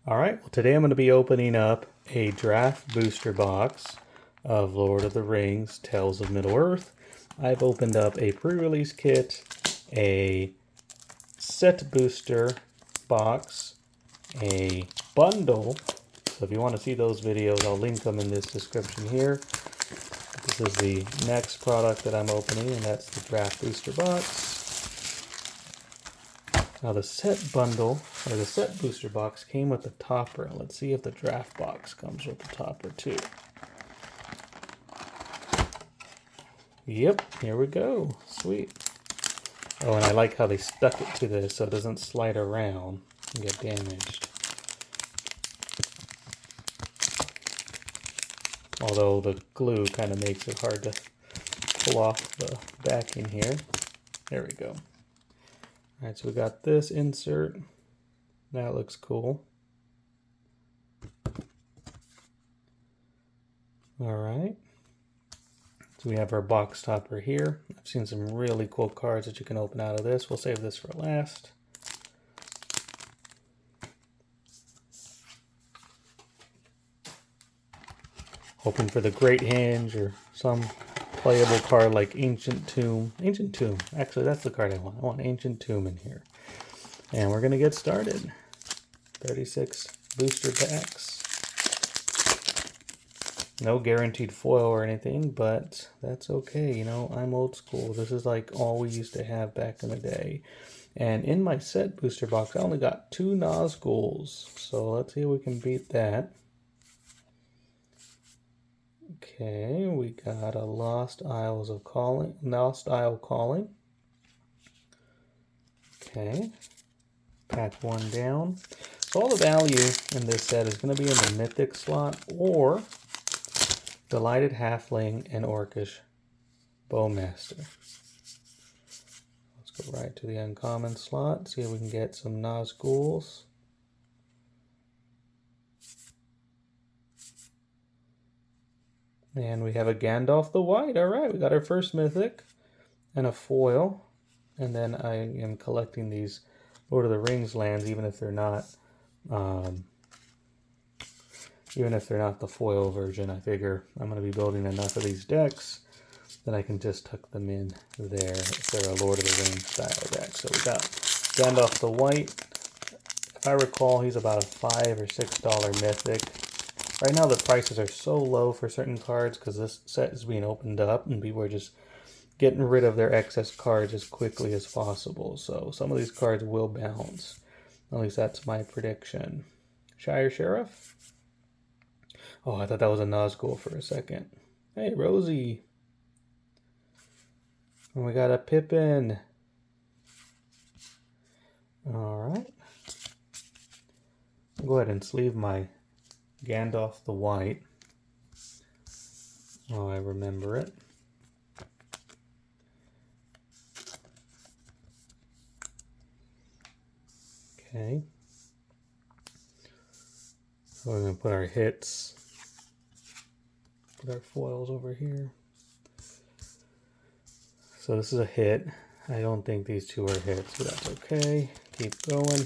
Alright, well today I'm going to be opening up a draft booster box of Lord of the Rings, Tales of Middle-earth. I've opened up a pre-release kit, a set booster box, a bundle. So if you want to see those videos, I'll link them in this description here. This is the next product that I'm opening, and that's the draft booster box. Now the set bundle, or the set booster box, came with the topper. Let's see if the draft box comes with the topper too. Yep, here we go. Sweet. Oh, and I like how they stuck it to this so it doesn't slide around and get damaged. Although the glue kind of makes it hard to pull off the backing here. There we go. Alright, so we got this insert. That looks cool. Alright. So we have our box topper here. I've seen some really cool cards that you can open out of this. We'll save this for last. Hoping for the Great Hinge or some playable card like Ancient Tomb. Ancient Tomb. Actually, that's the card I want. I want Ancient Tomb in here. And we're going to get started. 36 booster packs. No guaranteed foil or anything, but that's okay. You know, I'm old school. This is like all we used to have back in the day. And in my set booster box, I only got 2 Nazguls. So let's see if we can beat that. Okay, we got a Lost Isle Calling. Okay, pack 1 down. So all the value in this set is going to be in the Mythic slot or Delighted Halfling and Orcish Bowmaster. Let's go right to the uncommon slot, see if we can get some Nazguls. And we have a Gandalf the White. All right, we got our first mythic and a foil. And then I am collecting these Lord of the Rings lands, even if they're not the foil version. I figure I'm going to be building enough of these decks that I can just tuck them in there if they're a Lord of the Rings style deck. So we got Gandalf the White. If I recall, he's about a $5 or $6 mythic. Right now the prices are so low for certain cards because this set is being opened up and people are just getting rid of their excess cards as quickly as possible. So some of these cards will bounce. At least that's my prediction. Shire Sheriff. Oh, I thought that was a Nazgul for a second. Hey, Rosie. And we got a Pippin. Alright. I'll go ahead and sleeve my Gandalf the White. Oh, I remember it. Okay. So we're going to put our hits. Put our foils over here. So this is a hit. I don't think these two are hits, but that's okay. Keep going.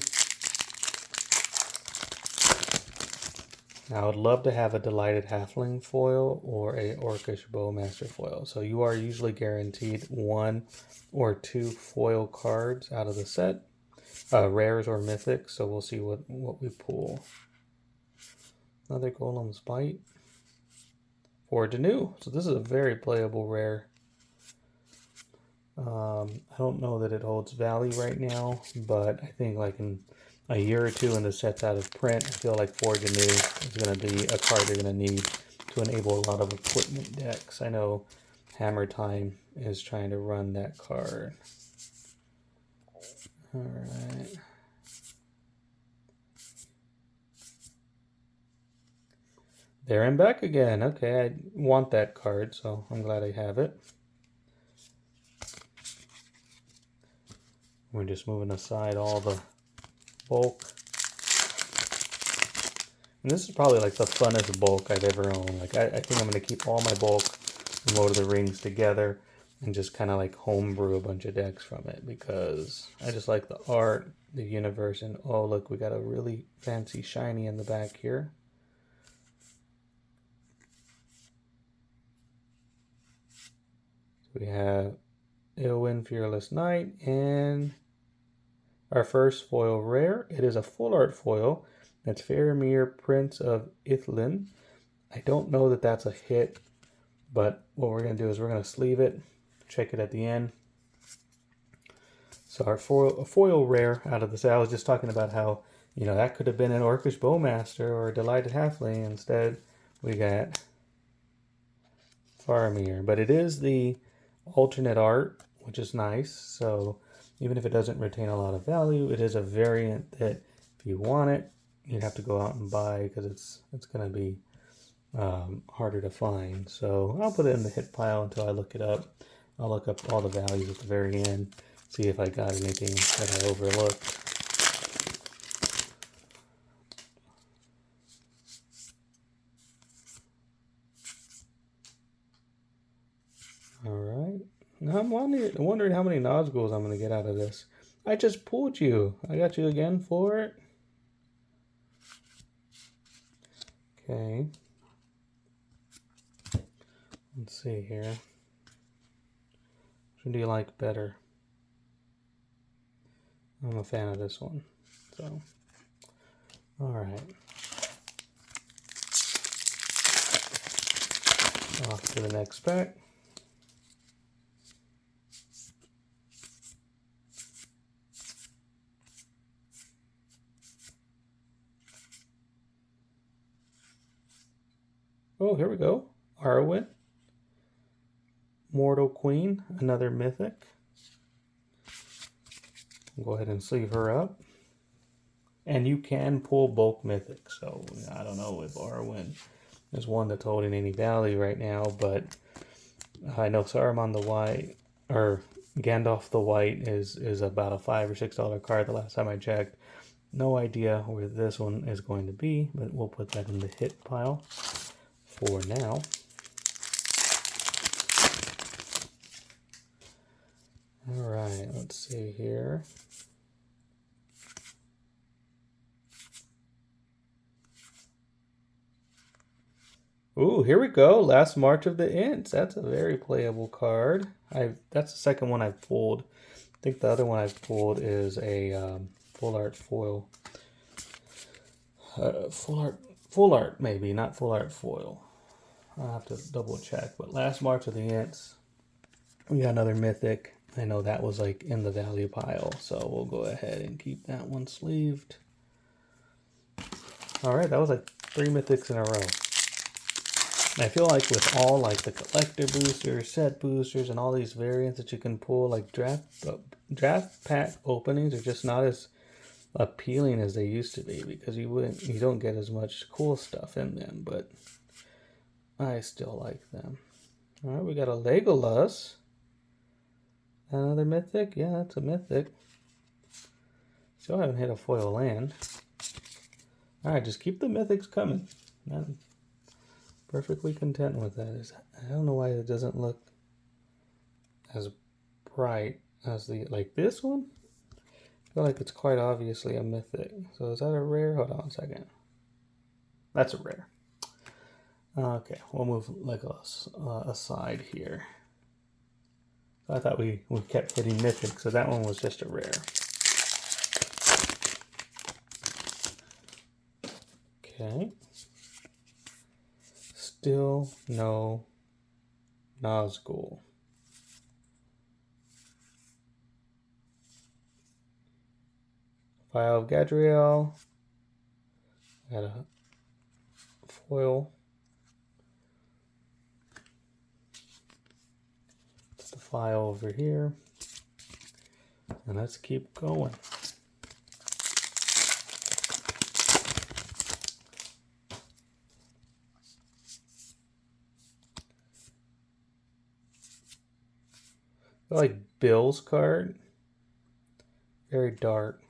Now, I would love to have a Delighted Halfling foil or a Orcish Bowmaster foil. So you are usually guaranteed 1 or 2 foil cards out of the set. Rares or mythics, so we'll see what we pull. Another Golem's Bite. Forge Anew. So this is a very playable rare. I don't know that it holds value right now, but I think like in a year or two when the set's out of print, I feel like Forge Anew is going to be a card they're going to need to enable a lot of equipment decks. I know Hammer Time is trying to run that card. Alright. There I'm back again. Okay, I want that card, so I'm glad I have it. We're just moving aside all the bulk. And this is probably like the funnest bulk I've ever owned. Like I think I'm going to keep all my bulk from Lord of the Rings together and just kind of like homebrew a bunch of decks from it because I just like the art. the universe. And oh, look, we got a really fancy shiny in the back here. We have Eowyn Fearless Knight and our first foil rare. It is a full art foil. That's Faramir, Prince of Ithlin. I don't know that that's a hit, but what we're going to do is we're going to sleeve it, check it at the end. So our foil rare out of this, I was just talking about how, you know, that could have been an Orcish Bowmaster or a Delighted Halfling. Instead, we got Faramir. But it is the alternate art, which is nice. So even if it doesn't retain a lot of value, it is a variant that if you want it, you'd have to go out and buy because it's going to be harder to find. So I'll put it in the hit pile until I look it up. I'll look up all the values at the very end, see if I got anything that I overlooked. All right. Now I'm wondering how many Nazguls I'm going to get out of this. I just pulled you. I got you again for it. Okay. Let's see here. Which one do you like better? I'm a fan of this one. So, all right. Off to the next pack. Oh, here we go. Arwen. Mortal Queen, another mythic. Go ahead and sleeve her up. And you can pull bulk mythics. So I don't know if Arwen is one that's holding any value right now, but I know Saruman the White, or Gandalf the White is about a $5 or $6 card the last time I checked. No idea where this one is going to be, but we'll put that in the hit pile for now. All right, let's see here. Ooh, here we go. Last March of the Ints. That's a very playable card. That's the second one I've pulled. I think the other one I've pulled is a full art foil. Full art maybe, not full art foil. I'll have to double check. But Last March of the Ints. We got another mythic. I know that was like in the value pile, so we'll go ahead and keep that one sleeved. All right, that was like 3 mythics in a row. I feel like with all like the collector boosters, set boosters, and all these variants that you can pull, like draft pack openings are just not as appealing as they used to be because you don't get as much cool stuff in them, but I still like them. All right, we got a Legolas. Another mythic? Yeah, that's a mythic. Still haven't hit a foil land. All right, just keep the mythics coming. I'm perfectly content with that. I don't know why it doesn't look as bright as like this one. I feel like it's quite obviously a mythic. So is that a rare? Hold on a second. That's a rare. Okay, we'll move Legolas aside here. I thought we kept hitting mythics, so that one was just a rare. Okay. Still no Nazgul. File of Gadriel. Got a foil. It's the file over here. And let's keep going. I like Bill's card. Very dark.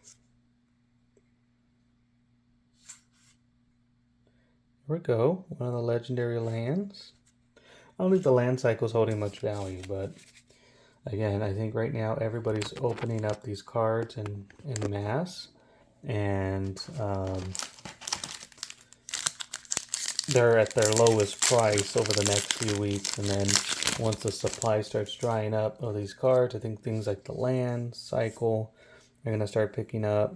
Here we go. One of the legendary lands. I don't think the land cycle is holding much value, but Again, I think right now everybody's opening up these cards in mass, and they're at their lowest price over the next few weeks. And then once the supply starts drying up of these cards, I think things like the land cycle are going to start picking up.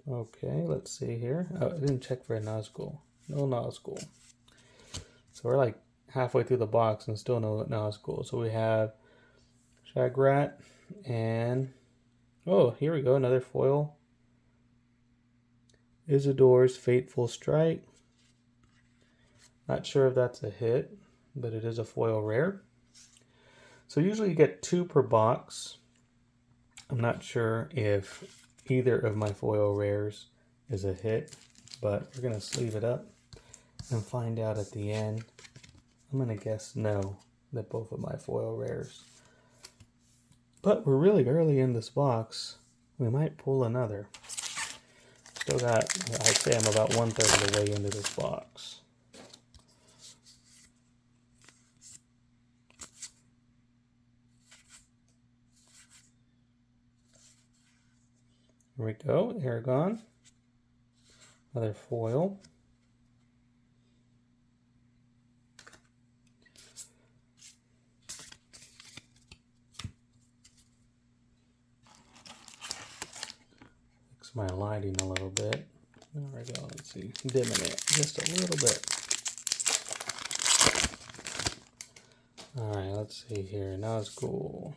Okay, let's see here. Oh, I didn't check for a Nazgul. No Nazgul. So we're like halfway through the box and still no Nazgul. So we have Shagrat and... oh, here we go, another foil. Isidore's Fateful Strike. Not sure if that's a hit, but it is a foil rare. So usually you get 2 per box. I'm not sure if either of my foil rares is a hit, but we're going to sleeve it up and find out at the end. I'm going to guess no, that both of my foil rares. But we're really early in this box. We might pull another. Still got, I'd say I'm about 1/3 of the way into this box. Here we go, Aragon. Another foil. Fix my lighting a little bit. There we go, let's see, dimming it just a little bit. Alright, let's see here, Nazgul.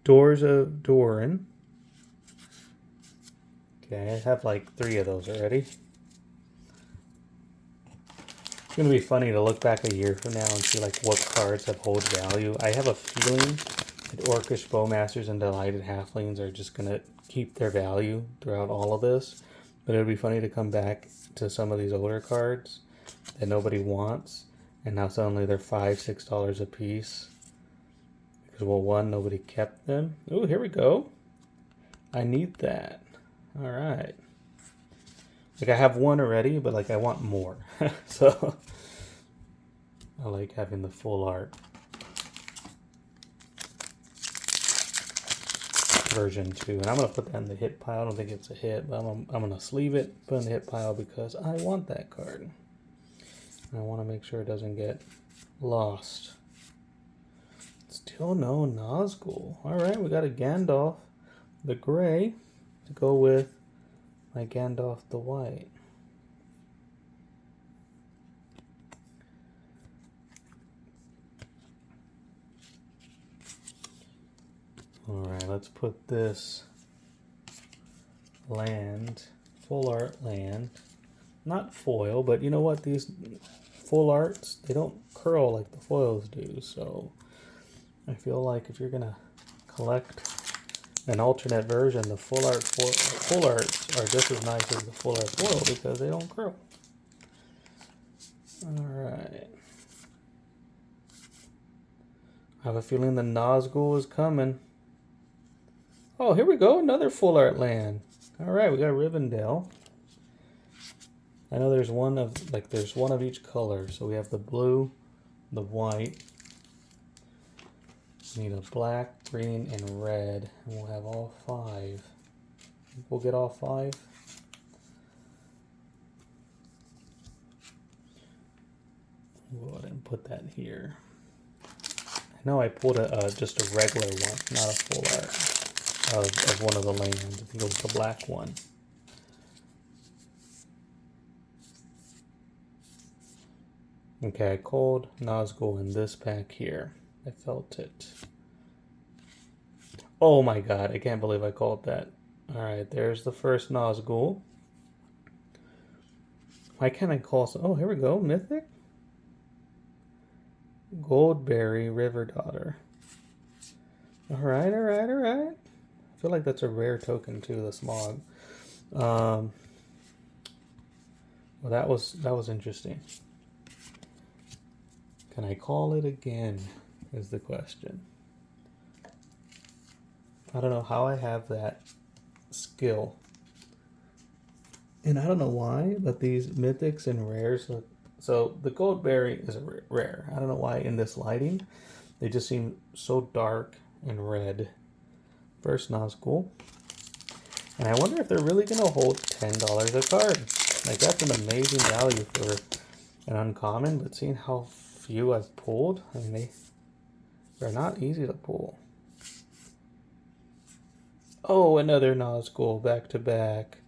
Doors of Doran. Okay, I have like 3 of those already. It's going to be funny to look back a year from now and see like what cards have hold value. I have a feeling that Orcish Bowmasters and Delighted Halflings are just going to keep their value throughout all of this. But it would be funny to come back to some of these older cards that nobody wants, and now suddenly they're $5, $6 a piece. Because, well, one, nobody kept them. Oh, here we go. I need that. All right. Like, I have 1 already, but, like, I want more. So, I like having the full art version 2. And I'm going to put that in the hit pile. I don't think it's a hit, but I'm going to sleeve it, put it in the hit pile because I want that card. And I want to make sure it doesn't get lost. Still no Nazgul. Alright, we got a Gandalf the Gray to go with my Gandalf the White. Alright, let's put this land, full art land, not foil, but you know what, these full arts, they don't curl like the foils do, so I feel like if you're gonna collect an alternate version, the full arts are just as nice as the full art foil because they don't curl. Alright. I have a feeling the Nazgul is coming. Oh, here we go, another full art land. Alright, we got Rivendell. I know there's one of each color. So we have the blue, the white. We need a black, green, and red. And we'll have all 5. We'll get all 5. We'll go ahead and put that here. I know I pulled just a regular one, not a full art of one of the lands. I think it was the black one. Okay, I called Nazgul in this pack here. I felt it. Oh my god, I can't believe I called that. Alright, there's the first Nazgul. Why can't I call some... oh, here we go, Mythic. Goldberry River Daughter. Alright, alright, alright. I feel like that's a rare token too, the Smog. Well, that was interesting. Can I call it again? is the question. I don't know how I have that skill. And I don't know why, but these mythics and rares look... So the goldberry is a rare. I don't know why in this lighting, they just seem so dark and red. First Nazgul. And I wonder if they're really going to hold $10 a card. Like, that's an amazing value for an uncommon, but seeing how few I've pulled, I mean, they're not easy to pull. Oh, another Nazgul back to back.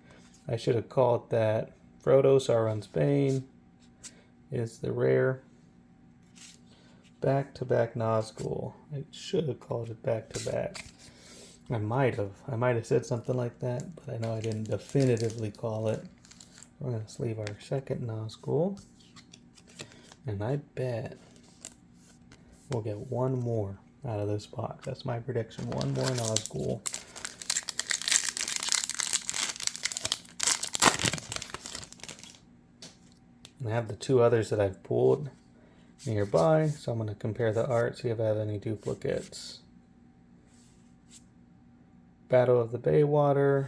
I should have called that. Frodo, Sauron's Bane is the rare. Back to back Nazgul. I should have called it back to back. I might have said something like that, but I know I didn't definitively call it. We're going to sleeve our second Nazgul. And I bet we'll get one more out of this box. That's my prediction. One more Nazgul. And I have the two others that I've pulled nearby, so I'm going to compare the art, see if I have any duplicates. Battle of the Baywater.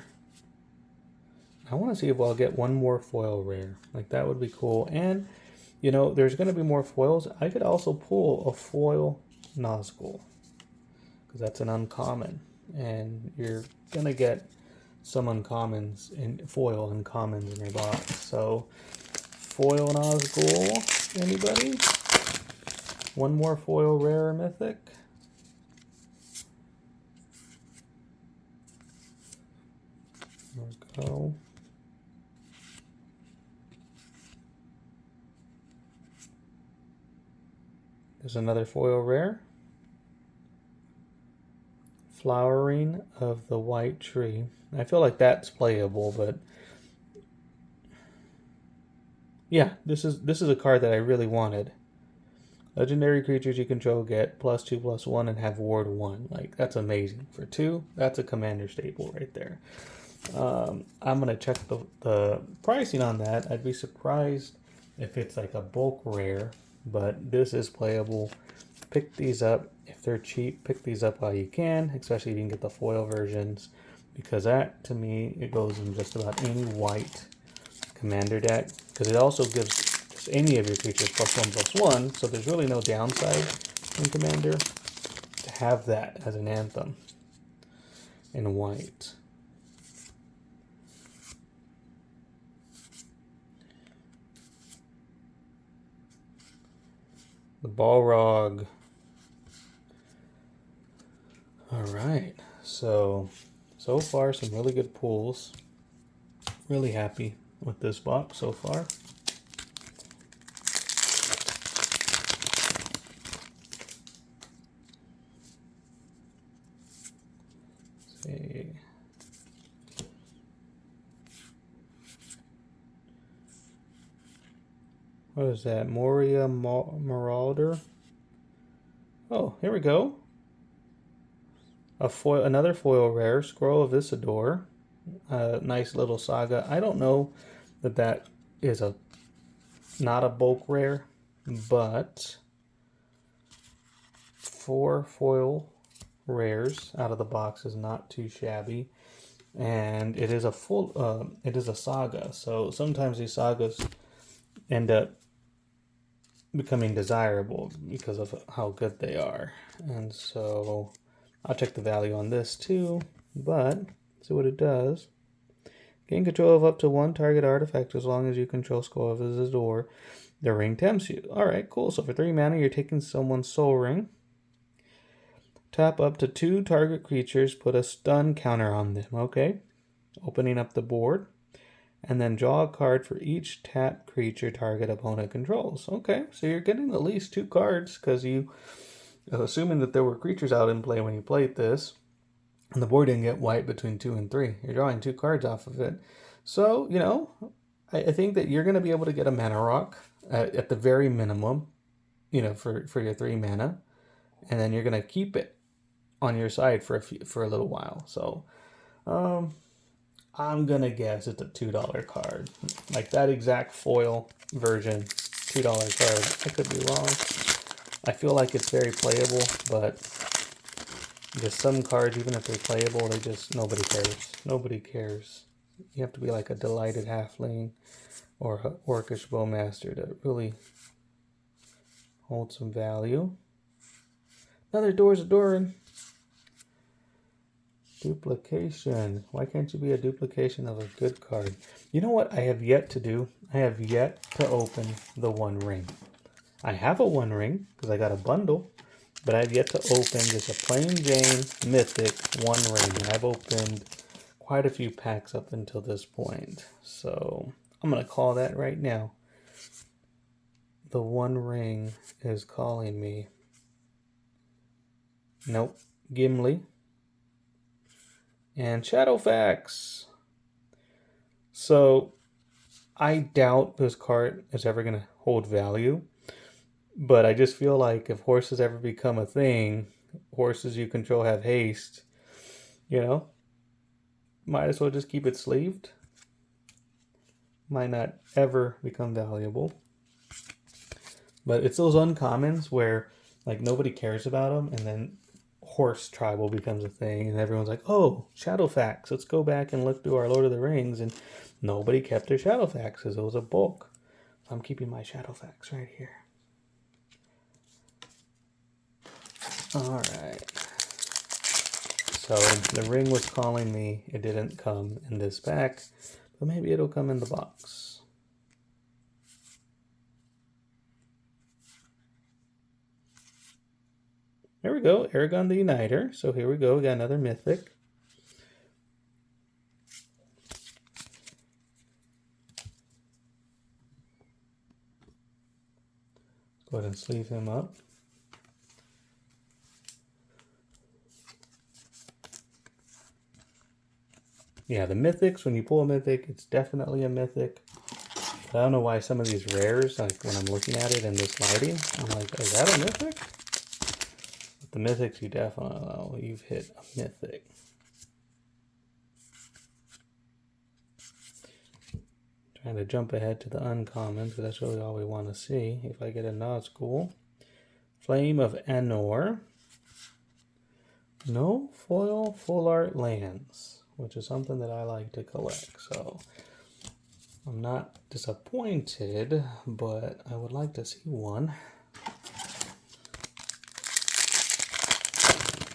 I want to see if I'll get one more foil rare. Like, that would be cool. And, you know, there's going to be more foils. I could also pull a foil Nazgul, because that's an uncommon. And you're going to get some uncommons, foil uncommons in your box. So, foil Nazgul, anybody? One more foil rare or mythic? There we go. There's another foil rare. Flowering of the White Tree. I feel like that's playable, but yeah, this is a card that I really wanted. Legendary creatures you control get +2/+1 and have ward 1. Like, that's amazing. For 2, that's a commander staple right there. I'm gonna check the pricing on that. I'd be surprised if it's like a bulk rare, but this is playable. Pick these up if they're cheap. Pick these up while you can, especially if you can get the foil versions, because that, to me, it goes in just about any white commander deck, because it also gives just any of your creatures +1/+1, so there's really no downside in commander to have that as an anthem in white. The Balrog. Alright, so far some really good pulls. Really happy with this box so far. Let's see. What is that? Moria Marauder? Oh, here we go. Another foil rare, Scroll of Isildur. Nice little saga. I don't know that is not a bulk rare, but 4 foil rares out of the box is not too shabby, and it is a saga. So sometimes these sagas end up becoming desirable because of how good they are, and so I'll check the value on this too, but see what it does. Gain control of up to 1 target artifact as long as you control Scroll of Isildur. The ring tempts you. Alright, cool. So for 3 mana, you're taking someone's soul ring. Tap up to 2 target creatures, put a stun counter on them. Okay. Opening up the board. And then draw a card for each tapped creature target opponent controls. Okay, so you're getting at least 2 cards, because you, assuming that there were creatures out in play when you played this, and the board didn't get white between 2 and 3. You're drawing 2 cards off of it. So, you know, I think that you're going to be able to get a mana rock at the very minimum, you know, for your 3 mana. And then you're going to keep it on your side for a little while. So, I'm going to guess it's a $2 card. Like that exact foil version, $2 card. I could be wrong. I feel like it's very playable, but just some cards, even if they're playable, they just, nobody cares. Nobody cares. You have to be like a delighted halfling or an orcish bowmaster to really hold some value. Another door's a door. Duplication. Why can't you be a duplication of a good card? You know what I have yet to do? I have yet to open the One Ring. I have a One Ring because I got a bundle, but I have yet to open just a plain Jane Mythic One Ring. And I've opened quite a few packs up until this point. So I'm going to call that right now. The One Ring is calling me. Nope. Gimli. And Shadowfax. So I doubt this card is ever going to hold value. But I just feel like if horses ever become a thing, horses you control have haste, you know, might as well just keep it sleeved. Might not ever become valuable. But it's those uncommons where like nobody cares about them, and then horse tribal becomes a thing, and everyone's like, oh, Shadowfax, let's go back and look through our Lord of the Rings, and nobody kept their Shadowfaxes. It was a bulk. So I'm keeping my Shadowfax right here. Alright. So the ring was calling me. It didn't come in this pack, but maybe it'll come in the box. There we go, Aragon the Uniter. So here we go, we got another Mythic. Go ahead and sleeve him up. Yeah, the Mythics, when you pull a Mythic, it's definitely a Mythic. I don't know why some of these rares, like when I'm looking at it in this lighting, I'm like, is that a Mythic? But the Mythics, you definitely know you've hit a Mythic. Trying to jump ahead to the uncommons, because that's really all we want to see. If I get a Nazgul. Flame of Anor. No foil full art lands, which is something that I like to collect. So I'm not disappointed, but I would like to see one.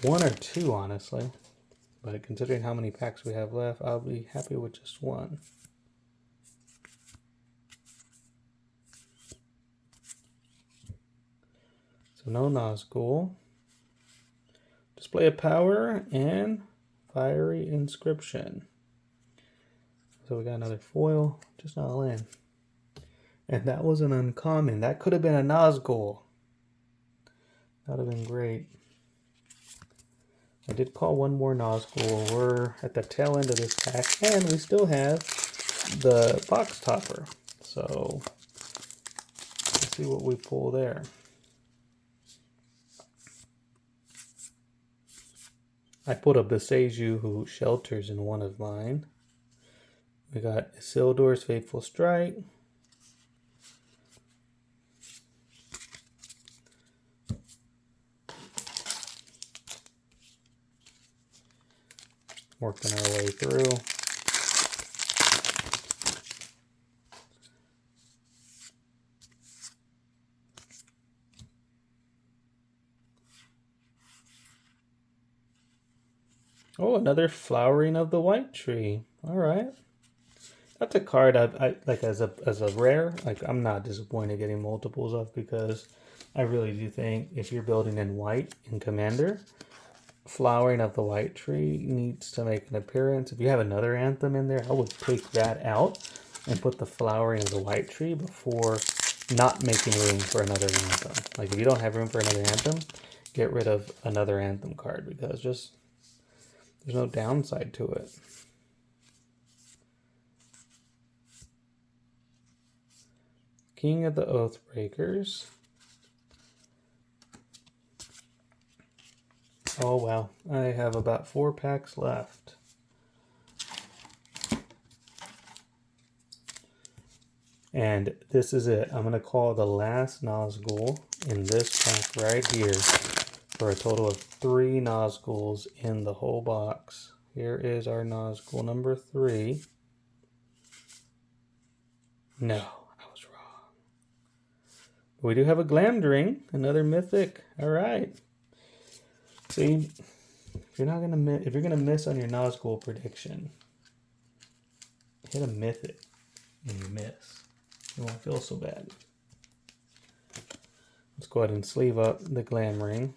One or two, honestly. But considering how many packs we have left, I'll be happy with just one. So no Nazgul. Display of Power and Fiery Inscription. So we got another foil, just not a land. And that was an uncommon. That could have been a Nazgul. That would have been great. I did call one more Nazgul. We're at the tail end of this pack, and we still have the box topper. So let's see what we pull there. I put a Beseju who shelters in one of mine. We got Isildur's Fateful Strike. Working our way through. Oh, another Flowering of the White Tree. All right. That's a card I like as a rare. Like I'm not disappointed getting multiples of, because I really do think if you're building in white in Commander, Flowering of the White Tree needs to make an appearance. If you have another Anthem in there, I would take that out and put the Flowering of the White Tree before not making room for another Anthem. Like if you don't have room for another Anthem, get rid of another Anthem card, because just there's no downside to it. King of the Oathbreakers. Oh wow, I have about 4 packs left. And this is it. I'm going to call the last Nazgul in this pack right here for a total of 3 Nazguls in the whole box. Here is our Nazgul number 3. No, I was wrong. We do have a Glamdring, another mythic. All right. See, if you're gonna miss on your Nazgul prediction, hit a mythic and you miss. You won't feel so bad. Let's go ahead and sleeve up the Glamring.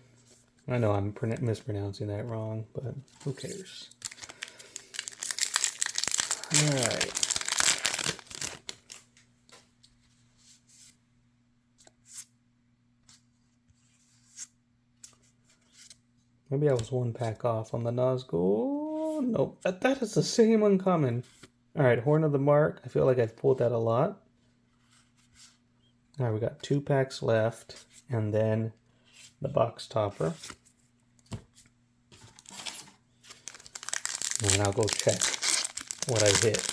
I know I'm mispronouncing that wrong, but who cares? All right. Maybe I was 1 pack off on the Nazgul. Nope, that is the same uncommon. All right, Horn of the Mark. I feel like I've pulled that a lot. All right, we got 2 packs left, and then the box topper. And I'll go check what I hit.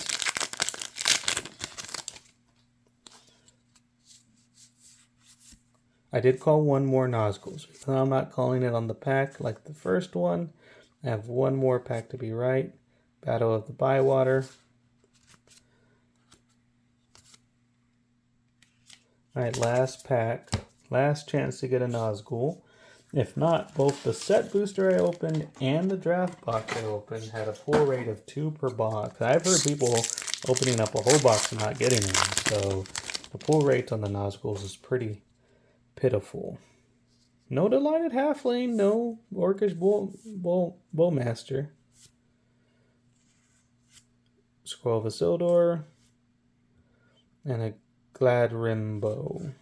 I did call 1 more Nazgul. So I'm not calling it on the pack like the first one. I have 1 more pack to be right. Battle of the Bywater. Alright, last pack. Last chance to get a Nazgul. If not, both the set booster I opened and the draft box I opened had a pull rate of 2 per box. I've heard people opening up a whole box and not getting any. So the pull rate on the Nazguls is pretty pitiful. No Delighted Halfling, no Orcish Bowmaster. Scroll of Isildur, and a Gladrimbo.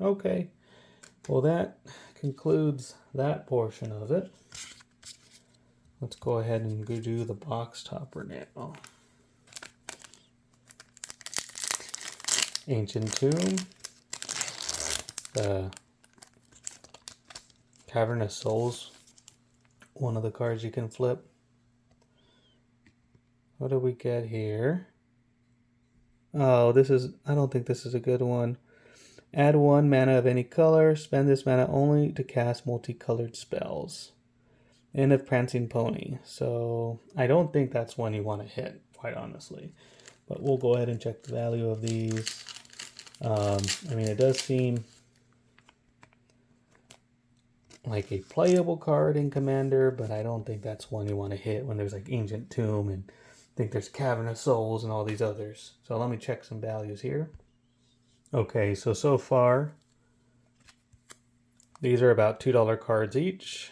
Okay, well that concludes that portion of it. Let's go ahead and go do the box topper now. Ancient Tomb, the Cavern of Souls, one of the cards you can flip. What do we get here? Oh, I don't think this is a good one. Add 1 mana of any color. Spend this mana only to cast multicolored spells. End of Prancing Pony. So I don't think that's one you want to hit, quite honestly. But we'll go ahead and check the value of these. I mean, it does seem like a playable card in Commander, but I don't think that's one you want to hit when there's like Ancient Tomb and I think there's Cavern of Souls and all these others. So let me check some values here. Okay, so far, these are about $2 cards each.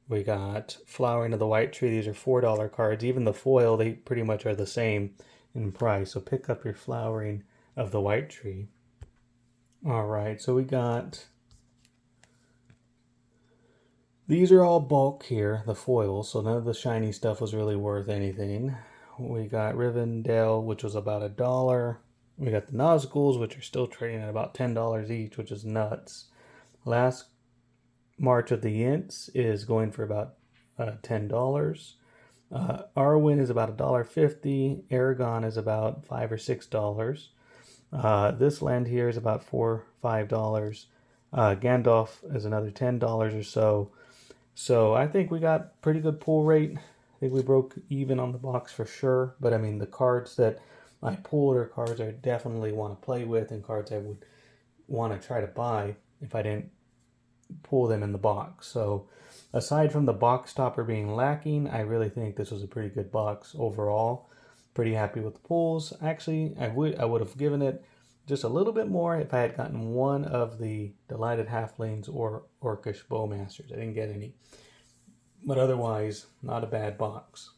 We got Flowering of the White Tree. These are $4 cards. Even the foil, they pretty much are the same in price. So pick up your Flowering of the White Tree. All right, so we got... These are all bulk here, the foils, so none of the shiny stuff was really worth anything. We got Rivendell, which was about $1. We got the Nazguls, which are still trading at about $10 each, which is nuts. Last March of the Ints is going for about $10. Arwen is about $1.50. Aragon is about $5 or $6. This land here is about $4 or $5. Gandalf is another $10 or so. So I think we got pretty good pull rate. I think we broke even on the box for sure. But I mean, the cards that I pulled are cards I definitely want to play with and cards I would want to try to buy if I didn't pull them in the box. So aside from the box topper being lacking, I really think this was a pretty good box overall. Pretty happy with the pulls. Actually, I would have given it just a little bit more if I had gotten one of the Delighted Halflings or Orcish Bowmasters. I didn't get any. But otherwise, not a bad box.